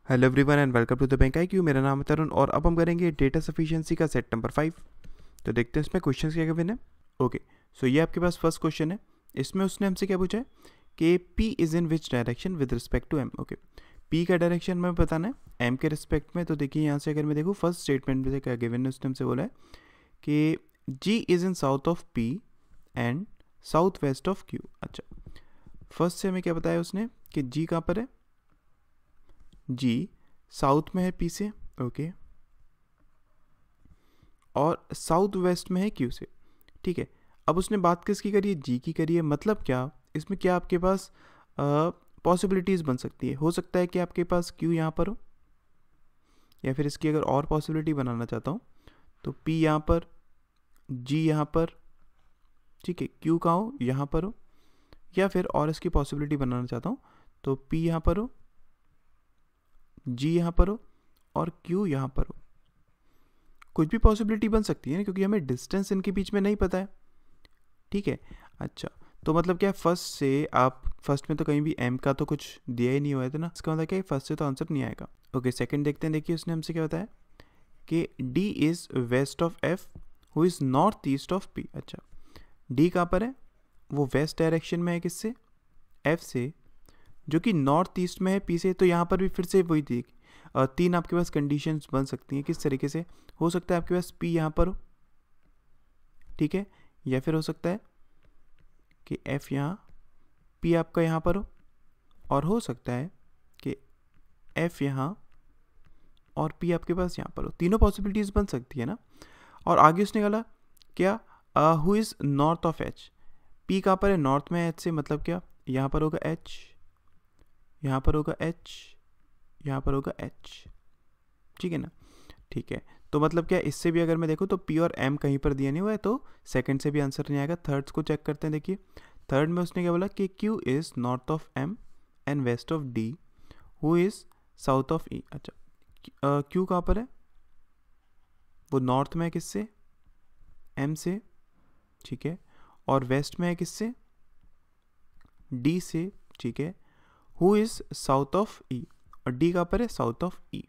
Hello everyone and welcome to the bank IQ। मेरा नाम है तरुण और अब हम करेंगे डेटा सफिशिएंसी का सेट नंबर 5। तो देखते हैं इसमें क्वेश्चंस क्या गिवन है। ओके, सो ये आपके पास फर्स्ट क्वेश्चन है। इसमें उसने हमसे क्या पूछा है कि P is in which direction with respect to M। Okay, P का डायरेक्शन में बताना है M के रिस्पेक्ट में। तो देखिए यहाँ से अगर मैं देखूँ फर्स्ट स्टेटमेंट में से क्या गिवन है, उसने हमसे बोला है कि G is in south of P and south west of Q। अच्छा, फर्स्ट से हमें क्या बताया उसने कि G कहाँ पर है, G साउथ में है P से, ओके, और साउथ वेस्ट में है Q से। ठीक है, अब उसने बात किसकी करी है, G की करी है। मतलब क्या, इसमें क्या आपके पास पॉसिबिलिटीज़ बन सकती है। हो सकता है कि आपके पास Q यहाँ पर हो, या फिर इसकी अगर और पॉसिबिलिटी बनाना चाहता हूँ तो P यहाँ पर, G यहाँ पर, ठीक है, Q कहाँ हो, यहाँ पर हो, या फिर और इसकी पॉसिबिलिटी बनाना चाहता हूँ तो P यहाँ पर हो, G यहाँ पर हो और Q यहाँ पर हो। कुछ भी पॉसिबिलिटी बन सकती है ना, क्योंकि हमें डिस्टेंस इनके बीच में नहीं पता है। ठीक है, अच्छा, तो मतलब क्या फर्स्ट से आप फर्स्ट में तो कहीं भी M का तो कुछ दिया ही नहीं हुआ है, तो ना इसका मतलब क्या फर्स्ट से तो आंसर नहीं आएगा। ओके, सेकंड देखते हैं। देखिए उसने हमसे क्या बताया कि D is west of F who is north east of P। अच्छा, D कहाँ पर है, वो वेस्ट डायरेक्शन में है किससे, F से, जो कि नॉर्थ ईस्ट में है P से। तो यहाँ पर भी फिर से वही थी, तीन आपके पास कंडीशंस बन सकती हैं। किस तरीके से हो सकता है आपके पास P यहाँ पर हो, ठीक है, या फिर हो सकता है कि F यहाँ, P आपका यहाँ पर हो, और हो सकता है कि F यहाँ और P आपके पास यहाँ पर हो। तीनों पॉसिबिलिटीज़ बन सकती है ना। और आगे उसने कहा क्या, who is north of H। P कहाँ पर है, नॉर्थ में H से, मतलब क्या यहाँ पर होगा H, यहाँ पर होगा H, यहाँ पर होगा H, ठीक है ना। ठीक है, तो मतलब क्या इससे भी अगर मैं देखूँ तो P और M कहीं पर दिया नहीं हुआ है, तो सेकंड से भी आंसर नहीं आएगा। थर्ड को चेक करते हैं। देखिए थर्ड में उसने क्या बोला कि Q is north of M and west of D who is south of E। अच्छा, Q कहाँ पर है, वो नॉर्थ में है किससे, M से, ठीक है, और वेस्ट में है किससे, D से, ठीक है, who is south of E, और D कहाँ पर है, साउथ ऑफ E।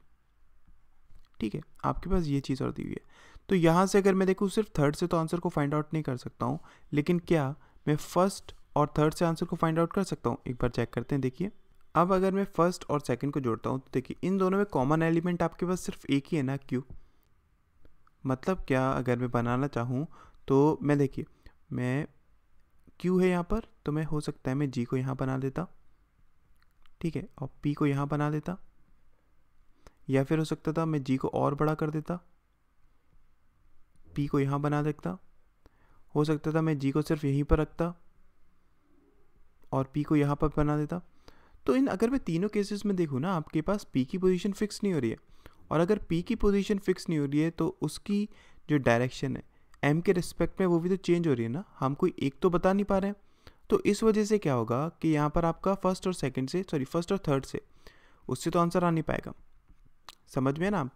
ठीक है, आपके पास ये चीज़ और दी हुई है। तो यहाँ से अगर मैं देखूँ सिर्फ थर्ड से तो आंसर को फाइंड आउट नहीं कर सकता हूँ, लेकिन क्या मैं फर्स्ट और थर्ड से आंसर को फाइंड आउट कर सकता हूँ। एक बार चेक करते हैं। देखिए अब अगर मैं फर्स्ट और सेकंड को जोड़ता हूँ तो देखिए इन दोनों में कॉमन एलिमेंट आपके पास सिर्फ एक ही है ना, Q। मतलब क्या, अगर मैं बनाना चाहूँ तो मैं, देखिए मैं Q है यहाँ पर, तो मैं हो सकता है मैं G को यहाँ बना देता, ठीक है, और P को यहाँ बना देता, या फिर हो सकता था मैं G को और बड़ा कर देता, P को यहाँ बना देता, हो सकता था मैं G को सिर्फ यहीं पर रखता और P को यहाँ पर बना देता। तो इन अगर मैं तीनों केसेस में देखूँ ना, आपके पास P की पोजीशन फिक्स नहीं हो रही है, और अगर P की पोजीशन फिक्स नहीं हो रही है तो उसकी जो डायरेक्शन है M के रिस्पेक्ट में वो भी तो चेंज हो रही है ना। हम कोई एक तो बता नहीं पा रहे हैं, तो इस वजह से क्या होगा कि यहाँ पर आपका फर्स्ट और थर्ड से उससे तो आंसर आ नहीं पाएगा। समझ में ना आप,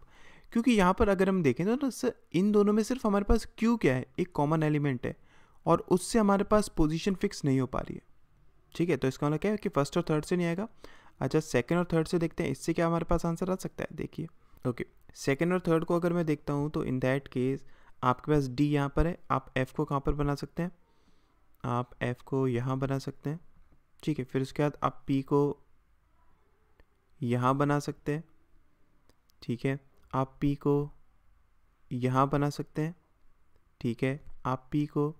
क्योंकि यहाँ पर अगर हम देखें तो ना इन दोनों में सिर्फ हमारे पास Q क्या है, एक कॉमन एलिमेंट है, और उससे हमारे पास पोजीशन फिक्स नहीं हो पा रही है। ठीक है, तो इसका मतलब क्या है कि फर्स्ट और थर्ड से नहीं आएगा। अच्छा, सेकंड और थर्ड से देखते हैं, इससे क्या हमारे पास आंसर आ सकता है। देखिए ओके, सेकंड और थर्ड को अगर मैं देखता हूँ तो इन दैट केस आपके पास D यहाँ पर है, आप F को कहाँ पर बना सकते हैं, आप F को यहाँ बना सकते हैं, ठीक है, फिर उसके बाद आप P को यहाँ बना सकते हैं, ठीक है, आप P को यहाँ बना सकते हैं, ठीक है, आप P को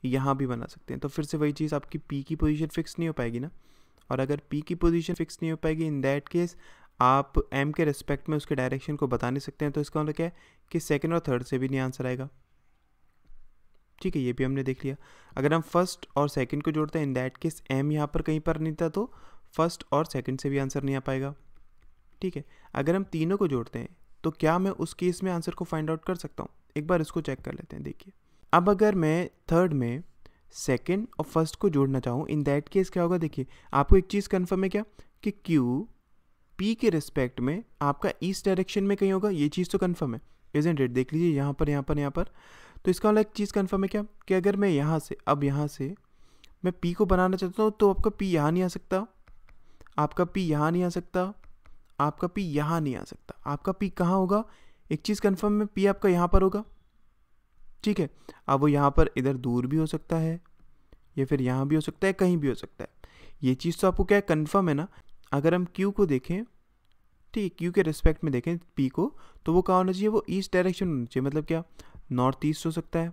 यहाँ भी बना सकते हैं। तो फिर से वही चीज़, आपकी P की पोजीशन फिक्स नहीं हो पाएगी ना, और अगर P की पोजीशन फिक्स नहीं हो पाएगी इन दैट केस आप M के रिस्पेक्ट में उसके डायरेक्शन को बता नहीं सकते हैं। तो इसका मतलब क्या है कि सेकंड और थर्ड से भी नहीं आंसर आएगा। ठीक है, ये भी हमने देख लिया। अगर हम फर्स्ट और सेकंड को जोड़ते हैं इन दैट केस M यहाँ पर कहीं पर नहीं था, तो फर्स्ट और सेकंड से भी आंसर नहीं आ पाएगा। ठीक है, अगर हम तीनों को जोड़ते हैं तो क्या मैं उस केस में आंसर को फाइंड आउट कर सकता हूँ। एक बार इसको चेक कर लेते हैं। देखिए अब अगर मैं थर्ड में सेकंड और फर्स्ट को जोड़ना चाहूँ इन दैट केस क्या होगा। देखिए आपको एक चीज़ कन्फर्म है क्या कि Q P के रिस्पेक्ट में आपका ईस्ट डायरेक्शन में कहीं होगा, ये चीज़ तो कन्फर्म है, इजंट इट। देख लीजिए यहाँ पर, यहाँ पर, यहाँ पर। तो इसका वाला एक चीज़ कन्फर्म है क्या कि अगर मैं यहाँ से, अब यहाँ से मैं P को बनाना चाहता हूँ तो आपका P यहाँ नहीं आ सकता, आपका P यहाँ नहीं आ सकता, आपका पी यहाँ नहीं आ सकता, आपका पी कहाँ होगा, एक चीज़ कन्फर्म है, पी आपका यहाँ पर होगा, ठीक है। अब वो यहाँ पर इधर दूर भी हो सकता है, या फिर यहाँ भी हो सकता है, कहीं भी हो सकता है, ये चीज़ तो आपको क्या है, कन्फर्म है ना। अगर हम क्यू को देखें, ठीक है, क्यू के रिस्पेक्ट में देखें पी को, तो वो कहाँ होना चाहिए, वो ईस्ट डायरेक्शन होना चाहिए, मतलब क्या, नॉर्थ ईस्ट हो सकता है,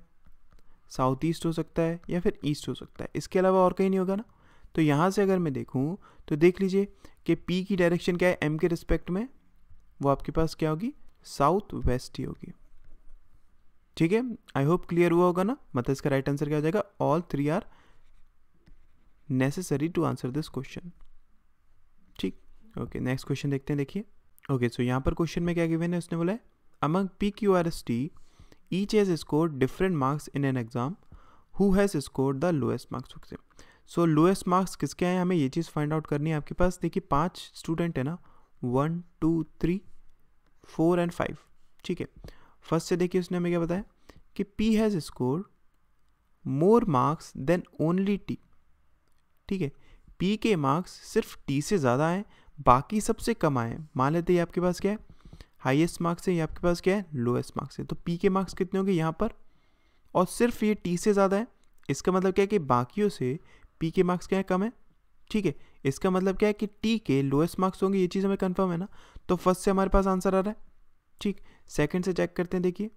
साउथ ईस्ट हो सकता है, या फिर ईस्ट हो सकता है, इसके अलावा और कहीं नहीं होगा ना। तो यहाँ से अगर मैं देखूँ तो देख लीजिए कि पी की डायरेक्शन क्या है एम के रिस्पेक्ट में, वो आपके पास क्या होगी, साउथ वेस्ट ही होगी, ठीक है। आई होप क्लियर हुआ होगा ना। मतलब इसका राइट आंसर क्या हो जाएगा, all three are necessary to answer this question, ठीक। ओके, नेक्स्ट क्वेश्चन देखते हैं, देखिए। ओके, सो यहाँ पर क्वेश्चन में क्या गिवन है, उसने बोला है among P Q R S T each has scored different marks in an exam, who has scored the lowest marks. So lowest marks किसके हैं, हमें ये चीज़ फाइंड आउट करनी है। आपके पास देखिए 5 स्टूडेंट है ना, 1 2 3 4 एंड 5, ठीक है। फर्स्ट से देखिए उसने हमें क्या बताया कि P has scored more marks than only T, ठीक है। P के मार्क्स सिर्फ T से ज़्यादा हैं, बाकी सबसे कम आए हैं। मान लेते हैं ये आपके पास क्या है, हाईएस्ट मार्क्स है, ये आपके पास क्या है, लोएस्ट मार्क्स है। तो P के मार्क्स कितने होंगे यहाँ पर, और सिर्फ ये T से ज़्यादा है, इसका मतलब क्या है कि बाकियों से P के मार्क्स क्या है, कम है, ठीक है। इसका मतलब क्या है कि T के लोएस्ट मार्क्स होंगे, ये चीज़ हमें कंफर्म है ना। तो फर्स्ट से हमारे पास आंसर आ रहा है, ठीक। सेकंड से चेक करते हैं, देखिए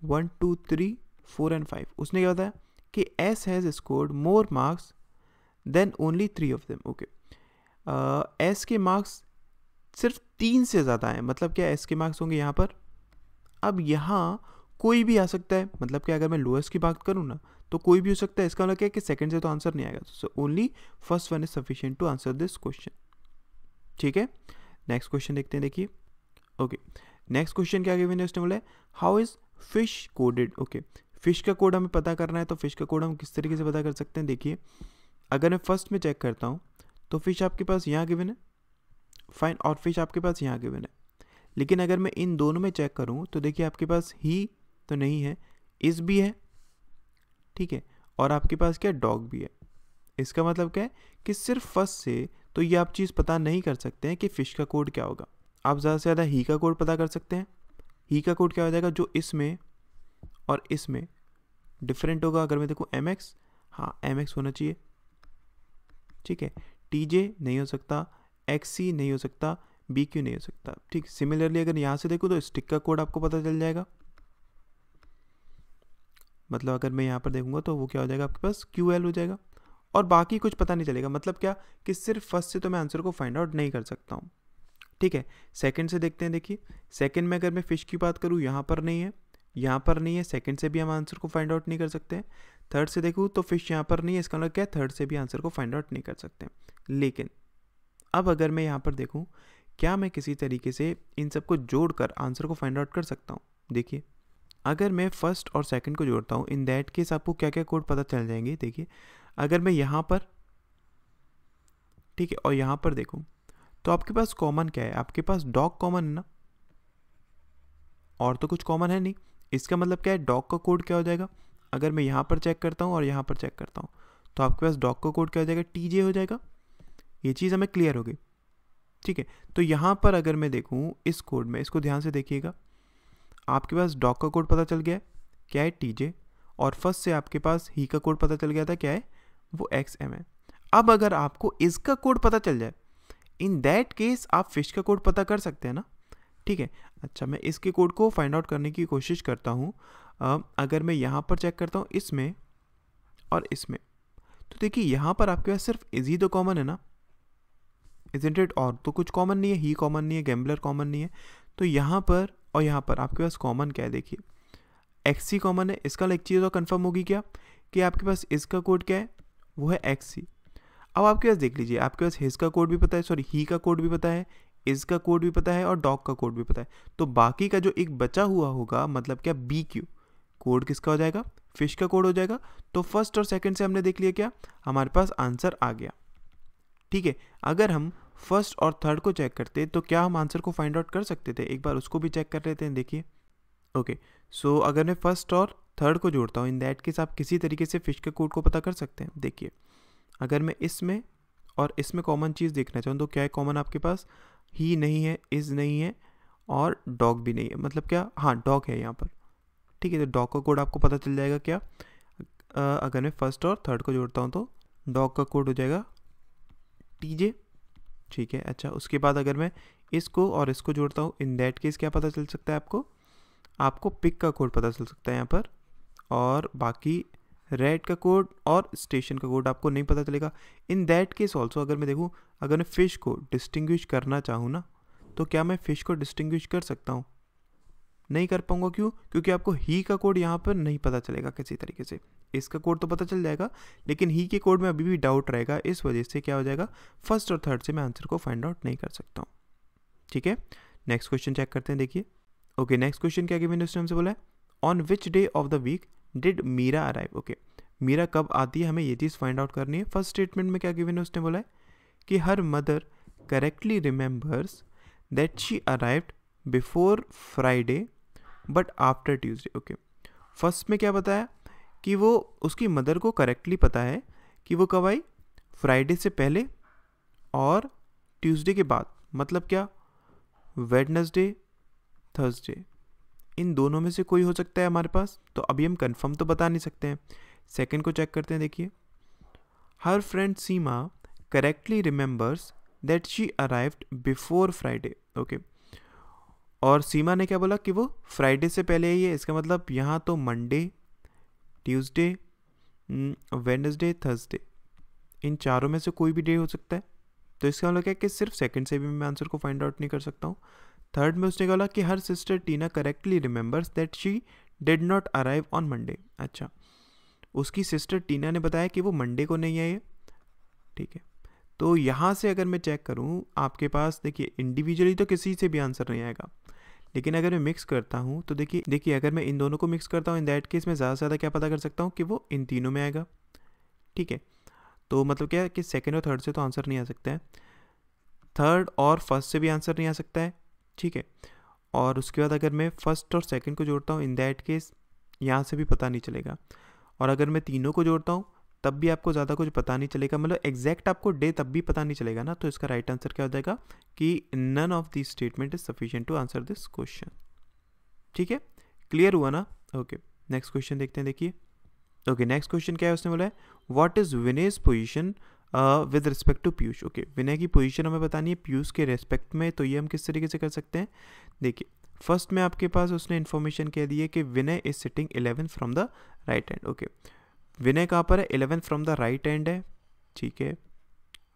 1 2 3 4 एंड 5, उसने क्या बताया कि S has scored more marks than only 3 of them. Okay, S के मार्क्स सिर्फ 3 से ज़्यादा हैं, मतलब क्या S के मार्क्स होंगे यहाँ पर। अब यहाँ कोई भी आ सकता है, मतलब कि अगर मैं लोएस्ट की बात करूँ ना तो कोई भी हो सकता है। इसका मतलब क्या है कि सेकंड से तो आंसर नहीं आएगा, so only first one is sufficient to answer this question, ठीक है। नेक्स्ट क्वेश्चन देखते हैं, देखिए। ओके, नेक्स्ट क्वेश्चन क्या गिवन है, उसने बोला है how is fish coded. Okay, fish का कोड हमें पता करना है, तो फिश का कोड हम किस तरीके से पता कर सकते हैं, देखिए। अगर मैं फर्स्ट में चेक करता हूँ तो फिश आपके पास यहाँ गिवन है, फाइन, और फिश आपके पास यहाँ गिवन है। लेकिन अगर मैं इन दोनों में चेक करूँ तो देखिए आपके पास ही तो नहीं है, इस भी है, ठीक है, और आपके पास क्या, डॉग भी है। इसका मतलब क्या है कि सिर्फ फर्स्ट से तो ये आप चीज़ पता नहीं कर सकते हैं कि फ़िश का कोड क्या होगा। आप ज़्यादा से ज़्यादा ही का कोड पता कर सकते हैं। ही का कोड क्या हो जाएगा, जो इसमें और इसमें डिफरेंट होगा। अगर मैं देखूँ MX, हाँ MX होना चाहिए, ठीक है। TJ नहीं हो सकता, XC नहीं हो सकता, BQ नहीं हो सकता, ठीक। सिमिलरली अगर यहाँ से देखूँ तो स्टिक का कोड आपको पता चल जाएगा। मतलब अगर मैं यहाँ पर देखूंगा तो वो क्या हो जाएगा, आपके पास QL हो जाएगा, और बाकी कुछ पता नहीं चलेगा। मतलब क्या कि सिर्फ फर्स्ट से तो मैं आंसर को फाइंड आउट नहीं कर सकता हूँ, ठीक है। सेकंड से देखते हैं, देखिए सेकंड में अगर मैं फिश की बात करूँ, यहाँ पर नहीं है, यहाँ पर नहीं है, सेकंड से भी हम आंसर को फाइंड आउट नहीं कर सकते हैं। थर्ड से देखूँ तो फिश यहाँ पर नहीं है, इसका मतलब क्या है, थर्ड से भी आंसर को फाइंड आउट नहीं कर सकते। लेकिन अब अगर मैं यहाँ पर देखूँ, क्या मैं किसी तरीके से इन सबको जोड़कर आंसर को फाइंड आउट कर सकता हूँ। देखिए अगर मैं फर्स्ट और सेकंड को जोड़ता हूँ, इन दैट केस आपको क्या क्या कोड पता चल जाएंगे। देखिए अगर मैं यहाँ पर, ठीक है, और यहाँ पर देखूँ तो आपके पास कॉमन क्या है, आपके पास डॉग कॉमन है ना, और तो कुछ कॉमन है नहीं। इसका मतलब क्या है, डॉग का कोड क्या हो जाएगा, अगर मैं यहाँ पर चेक करता हूँ और यहाँ पर चेक करता हूँ तो आपके पास डॉग का कोड क्या हो जाएगा, TJ हो जाएगा। ये चीज़ हमें क्लियर होगी, ठीक है। तो यहाँ पर अगर मैं देखूँ इस कोड में, इसको ध्यान से देखिएगा, आपके पास डॉग का कोड पता चल गया है, क्या है, TJ, और फर्स्ट से आपके पास ही का कोड पता चल गया था, क्या है, वो XM है। अब अगर आपको इसका कोड पता चल जाए, इन दैट केस आप फिश का कोड पता कर सकते हैं ना, ठीक है। अच्छा, मैं इसके कोड को फाइंड आउट करने की कोशिश करता हूँ। अगर मैं यहाँ पर चेक करता हूँ इसमें और इसमें, तो देखिए यहाँ पर आपके पास सिर्फ इजी तो कॉमन है ना, इजंट इट, और तो कुछ कॉमन नहीं है, ही कॉमन नहीं है, गैम्बलर कॉमन नहीं है। तो यहाँ पर और यहाँ पर आपके पास कॉमन क्या है, देखिए XC कॉमन है। इसका एक चीज़ और कंफर्म होगी क्या, कि आपके पास इसका कोड क्या है, वो है XC। अब आपके पास देख लीजिए, आपके पास हिज का कोड भी पता है, सॉरी ही का कोड भी पता है, इसका कोड भी पता है, और डॉग का कोड भी पता है। तो बाकी का जो एक बचा हुआ होगा, मतलब क्या, BQ कोड किसका हो जाएगा, फिश का कोड हो जाएगा। तो फर्स्ट और सेकंड से हमने देख लिया क्या, हमारे पास आंसर आ गया, ठीक है। अगर हम फर्स्ट और थर्ड को चेक करते तो क्या हम आंसर को फाइंड आउट कर सकते थे, एक बार उसको भी चेक कर लेते हैं, देखिए। ओके, सो अगर मैं फर्स्ट और थर्ड को जोड़ता हूँ, इन दैट केस आप किसी तरीके से फिश के कोड को पता कर सकते हैं। देखिए अगर मैं इसमें और इसमें कॉमन चीज़ देखना चाहूँ तो क्या है कॉमन आपके पास, ही नहीं है, इज़ नहीं है और डॉग भी नहीं है। मतलब क्या, हाँ डॉग है यहाँ पर, ठीक है। तो डॉग का कोड आपको पता चल जाएगा क्या, अगर मैं फर्स्ट और थर्ड को जोड़ता हूँ तो डॉग का कोड हो जाएगा TJ, ठीक है। अच्छा, उसके बाद अगर मैं इसको और इसको जोड़ता हूँ, इन दैट केस क्या पता चल सकता है आपको पिक का कोड पता चल सकता है यहाँ पर, और बाकी रेड का कोड और स्टेशन का कोड आपको नहीं पता चलेगा। इन दैट केस ऑल्सो अगर मैं देखूँ, अगर मैं फ़िश को डिस्टिंग्विश करना चाहूँ ना, तो क्या मैं फ़िश को डिस्टिंग्विश कर सकता हूँ? नहीं कर पाऊंगा। क्यों? क्योंकि आपको ही का कोड यहाँ पर नहीं पता चलेगा किसी तरीके से। इसका कोड तो पता चल जाएगा, लेकिन ही के कोड में अभी भी डाउट रहेगा। इस वजह से क्या हो जाएगा, फर्स्ट और थर्ड से मैं आंसर को फाइंड आउट नहीं कर सकता हूँ, ठीक है। नेक्स्ट क्वेश्चन चेक करते हैं, देखिए। ओके, नेक्स्ट क्वेश्चन क्या गिवन उसने हमसे बोला है, on which day of the week did Meera arrive. Okay, Meera कब आती है, हमें ये चीज़ फाइंड आउट करनी है। फर्स्ट स्टेटमेंट में क्या गिवन है, उसने बोला है कि her mother correctly remembers that she arrived before Friday but after Tuesday. Okay, first में क्या बताया कि वो उसकी मदर को करेक्टली पता है कि वो कब आई, फ्राइडे से पहले और ट्यूसडे के बाद। मतलब क्या, वेडनेसडे, थर्सडे, इन दोनों में से कोई हो सकता है हमारे पास। तो अभी हम कंफर्म तो बता नहीं सकते हैं। सेकंड को चेक करते हैं, देखिए। हर friend Seema correctly remembers that she arrived before Friday. Okay, और सीमा ने क्या बोला कि वो फ्राइडे से पहले ही है। इसका मतलब यहाँ तो मंडे, ट्यूसडे, वेडनेसडे, थर्सडे, इन चारों में से कोई भी डे हो सकता है। तो इसका मतलब क्या है कि सिर्फ सेकंड से भी मैं आंसर को फाइंड आउट नहीं कर सकता हूँ। थर्ड में उसने बोला कि her sister Tina correctly remembers that she did not arrive on Monday. अच्छा, उसकी सिस्टर टीना ने बताया कि वो मंडे को नहीं आई है, ठीक है। तो यहाँ से अगर मैं चेक करूँ, आपके पास देखिए इंडिविजुअली तो किसी से भी आंसर नहीं आएगा, लेकिन अगर मैं मिक्स करता हूँ तो देखिए अगर मैं इन दोनों को मिक्स करता हूँ, इन दैट केस में ज़्यादा से ज़्यादा क्या पता कर सकता हूँ कि वो इन तीनों में आएगा, ठीक है। तो मतलब क्या है कि सेकंड और थर्ड से तो आंसर नहीं आ सकता है, थर्ड और फर्स्ट से भी आंसर नहीं आ सकता है, ठीक है। और उसके बाद अगर मैं फर्स्ट और सेकंड को जोड़ता हूँ, इन दैट केस यहाँ से भी पता नहीं चलेगा। और अगर मैं तीनों को जोड़ता हूँ तब भी आपको ज़्यादा कुछ पता नहीं चलेगा, मतलब एग्जैक्ट आपको डे तब भी पता नहीं चलेगा ना। तो इसका राइट आंसर क्या हो जाएगा कि none of this statement is sufficient to answer this question, ठीक है। क्लियर हुआ ना? ओके, नेक्स्ट क्वेश्चन देखते हैं, देखिए। ओके, नेक्स्ट क्वेश्चन क्या है, उसने बोला है what is Vinay's position with respect to Piyush. Okay, Vinay की पोजीशन हमें बतानी है पीयूष के रेस्पेक्ट में। तो ये हम किस तरीके से कर सकते हैं, देखिए। फर्स्ट में आपके पास उसने इन्फॉर्मेशन कह दी है कि Vinay is sitting 11 from the right hand. Okay, Vinay कहाँ पर है, 11 फ्रॉम द राइट हैंड है, ठीक है।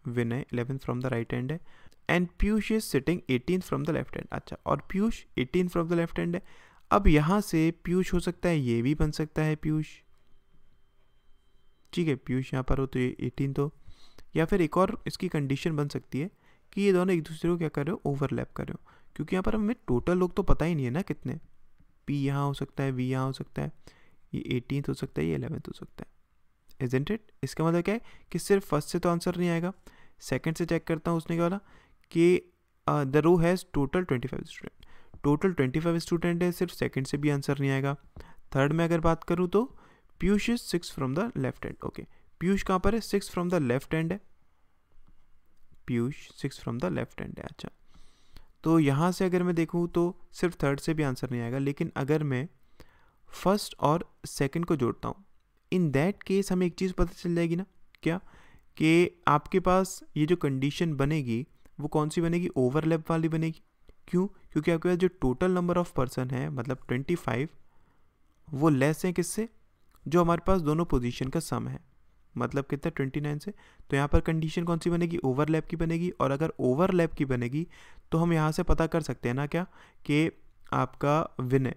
विनय 11 फ्रॉम द राइट हैंड है and Piyush is sitting 18 from the left hand. अच्छा, और Piyush 18 from the left hand है। अब यहाँ से पीयूष हो सकता है, ये भी बन सकता है पीयूष, ठीक है। पीयूष यहाँ पर हो तो ये 18 तो, या फिर एक और इसकी कंडीशन बन सकती है कि ये दोनों एक दूसरे को क्या कर रहे हो, ओवरलैप कर रहे हो, क्योंकि यहाँ पर हमें टोटल लोग तो पता ही नहीं है ना कितने। पी यहाँ हो सकता है, वी यहाँ हो सकता है, ये 18 हो सकता है, ये 11 हो सकता है, इजंट इट। इसका मतलब क्या है कि सिर्फ फर्स्ट से तो आंसर नहीं आएगा। सेकंड से चेक करता हूँ, उसने क्या बोला कि the row has total 25 student, total 25 student है, सिर्फ सेकंड से भी आंसर नहीं आएगा। थर्ड में अगर बात करूँ तो Piyush is 6 from the left hand. Okay, Piyush कहाँ पर है, 6 फ्रॉम द लेफ्ट हैंड है, Piyush 6 from the left hand है। अच्छा, तो यहाँ से अगर मैं देखूँ तो सिर्फ थर्ड से भी आंसर नहीं आएगा, लेकिन अगर मैं फर्स्ट और सेकंड को जोड़ता हूँ, इन दैट केस हमें एक चीज़ पता चल जाएगी ना, क्या कि आपके पास ये जो कंडीशन बनेगी वो कौन सी बनेगी, ओवरलैप वाली बनेगी। क्यों? क्योंकि आपके पास जो टोटल नंबर ऑफ पर्सन है, मतलब 25, वो लेस है किससे, जो हमारे पास दोनों पोजीशन का सम है, मतलब कितना 29 से। तो यहाँ पर कंडीशन कौन सी बनेगी, ओवरलैप की बनेगी। और अगर ओवरलैप की बनेगी तो हम यहाँ से पता कर सकते हैं ना क्या, कि आपका विनय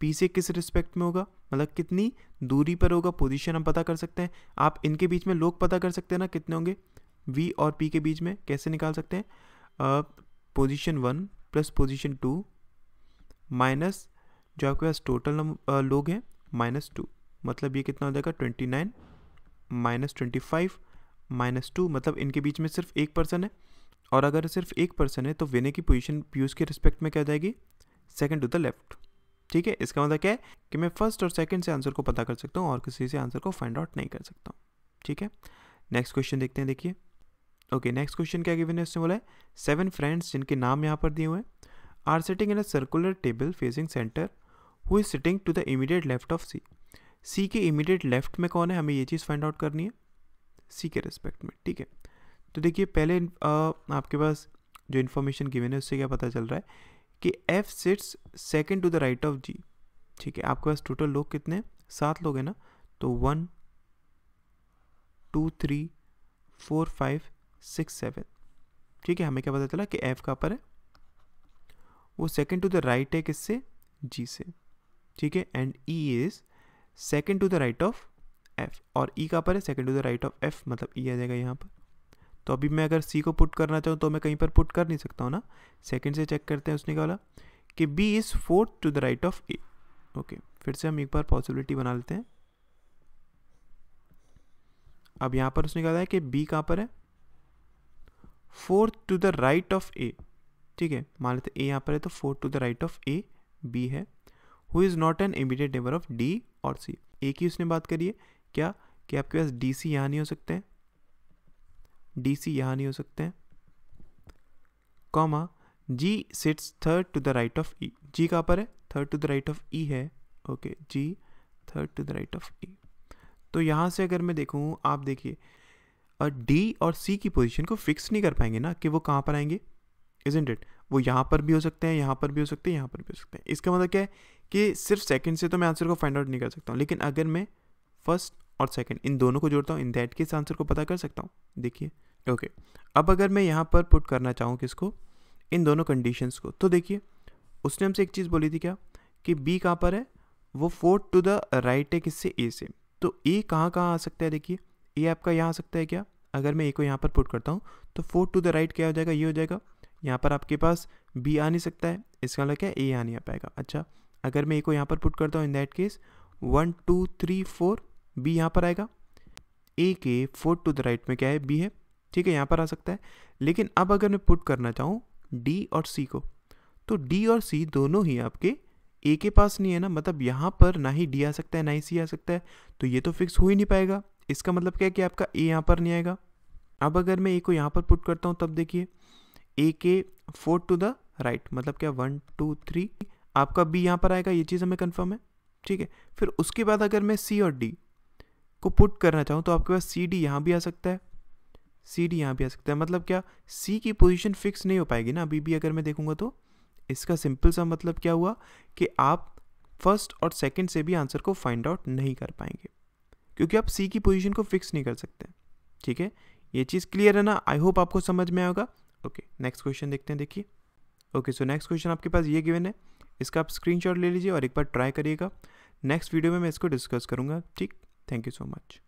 पी से किस रिस्पेक्ट में होगा, मतलब कितनी दूरी पर होगा, पोजीशन हम पता कर सकते हैं। आप इनके बीच में लोग पता कर सकते हैं ना कितने होंगे, वी और पी के बीच में कैसे निकाल सकते हैं, पोजीशन 1 प्लस पोजीशन 2 माइनस जो आपके पास टोटल लोग हैं -2, मतलब ये कितना हो जाएगा 29 माइनस 25 माइनस 2, मतलब इनके बीच में सिर्फ एक पर्सन है। और अगर सिर्फ एक पर्सन है तो विनय की पोजीशन पीयूष के रिस्पेक्ट में क्या जाएगी, सेकंड टू द लेफ्ट, ठीक है। इसका मतलब क्या है कि मैं फर्स्ट और सेकंड से आंसर को पता कर सकता हूँ और किसी से आंसर को फाइंड आउट नहीं कर सकता हूँ, ठीक है। नेक्स्ट क्वेश्चन देखते हैं, देखिए। ओके, नेक्स्ट क्वेश्चन क्या गिवन है, उसने बोला है 7 फ्रेंड्स जिनके नाम यहाँ पर दिए हुए हैं are sitting in a circular table facing centre, who is sitting to the immediate left of C. C के इमीडिएट लेफ्ट में कौन है, हमें ये चीज़ फाइंड आउट करनी है सी के रिस्पेक्ट में, ठीक है। तो देखिए पहले आपके पास जो इन्फॉर्मेशन गिवन है उससे क्या पता चल रहा है कि F sits second to the right of G, ठीक है। आपके पास टोटल लोग कितने, 7 लोग हैं ना, तो 1 2 3 4 5 6 7, ठीक है। हमें क्या पता चला कि एफ कहाँ पर है, वो सेकेंड टू द राइट है किससे, जी से, ठीक है। And E is second to the right of F, और ई कहाँ पर है, second to the right of F, मतलब ई आ जाएगा यहाँ पर। तो अभी मैं अगर सी को पुट करना चाहूँ तो मैं कहीं पर पुट कर नहीं सकता हूँ ना, सेकेंड से चेक करते हैं। उसने कहा बोला कि B is fourth to the right of A. Okay, फिर से हम एक बार पॉसिबिलिटी बना लेते हैं। अब यहाँ पर उसने कहा है कि बी कहाँ पर है, fourth to the right of A, ठीक है। मान लेते ए यहाँ पर है तो fourth to the right of A B है, who is not an immediate neighbour of D और सी। ए की उसने बात करी है क्या कि आपके पास डी सी यहाँ नहीं हो सकते हैं, डी सी यहाँ नहीं हो सकते हैं, comma G sits third to the right of E. G कहाँ पर है, third to the right of E है, okay, G third to the right of E. तो यहाँ से अगर मैं देखूँ, आप देखिए डी और सी की पोजीशन को फिक्स नहीं कर पाएंगे ना कि वो कहाँ पर आएंगे, इजंट इट। वो यहाँ पर भी हो सकते हैं, यहाँ पर भी हो सकते हैं, यहाँ पर भी हो सकते हैं। इसका मतलब क्या है कि सिर्फ सेकंड से तो मैं आंसर को फाइंड आउट नहीं कर सकता हूँ, लेकिन अगर मैं फर्स्ट और सेकंड इन दोनों को जोड़ता हूँ, इन दैट केस आंसर को पता कर सकता हूँ। देखिए ओके, अब अगर मैं यहाँ पर पुट करना चाहूँ किसको, इन दोनों कंडीशंस को, तो देखिए उसने हमसे एक चीज़ बोली थी क्या कि बी कहाँ पर है, वो फोर्थ टू द राइट है किससे, ए से। तो ए कहाँ कहाँ आ सकता है, देखिए ए आपका यहाँ आ सकता है क्या, अगर मैं ए को यहाँ पर पुट करता हूँ तो फोर्थ टू द राइट क्या हो जाएगा, ये हो जाएगा। यहाँ पर आपके पास बी आ नहीं सकता है, इसका मतलब क्या है, ए आ नहीं आ पाएगा। अच्छा, अगर मैं ए को यहाँ पर पुट करता हूँ, इन दैट केस 1 2 3 4 बी यहाँ पर आएगा। ए के फोर्थ टू द राइट में क्या है, बी है, ठीक है, यहाँ पर आ सकता है। लेकिन अब अगर मैं पुट करना चाहूँ डी और सी को, तो डी और सी दोनों ही आपके ए के पास नहीं है ना, मतलब यहाँ पर ना ही डी आ सकता है ना ही सी आ सकता है, तो ये तो फिक्स हो ही नहीं पाएगा। इसका मतलब क्या है कि आपका ए यहाँ पर नहीं आएगा। अब अगर मैं ए को यहाँ पर पुट करता हूँ, तब देखिए ए के फोर्थ टू द राइट, मतलब क्या 1 2 3, आपका बी यहाँ पर आएगा, ये चीज़ हमें कंफर्म है, ठीक है। फिर उसके बाद अगर मैं सी और डी को पुट करना चाहूँ तो आपके पास सी डी यहाँ भी आ सकता है, सी डी यहाँ भी आ सकता है, मतलब क्या सी की पोजीशन फिक्स नहीं हो पाएगी ना अभी भी अगर मैं देखूंगा तो। इसका सिंपल सा मतलब क्या हुआ कि आप फर्स्ट और सेकंड से भी आंसर को फाइंड आउट नहीं कर पाएंगे, क्योंकि आप सी की पोजीशन को फिक्स नहीं कर सकते, ठीक है। ये चीज़ क्लियर है ना, आई होप आपको समझ में आया होगा। ओके, नेक्स्ट क्वेश्चन देखते हैं, देखिए। ओके, सो नेक्स्ट क्वेश्चन आपके पास ये गिवन है, इसका आप स्क्रीनशॉट ले लीजिए और एक बार ट्राई करिएगा। नेक्स्ट वीडियो में मैं इसको डिस्कस करूँगा, ठीक। Thank you so much.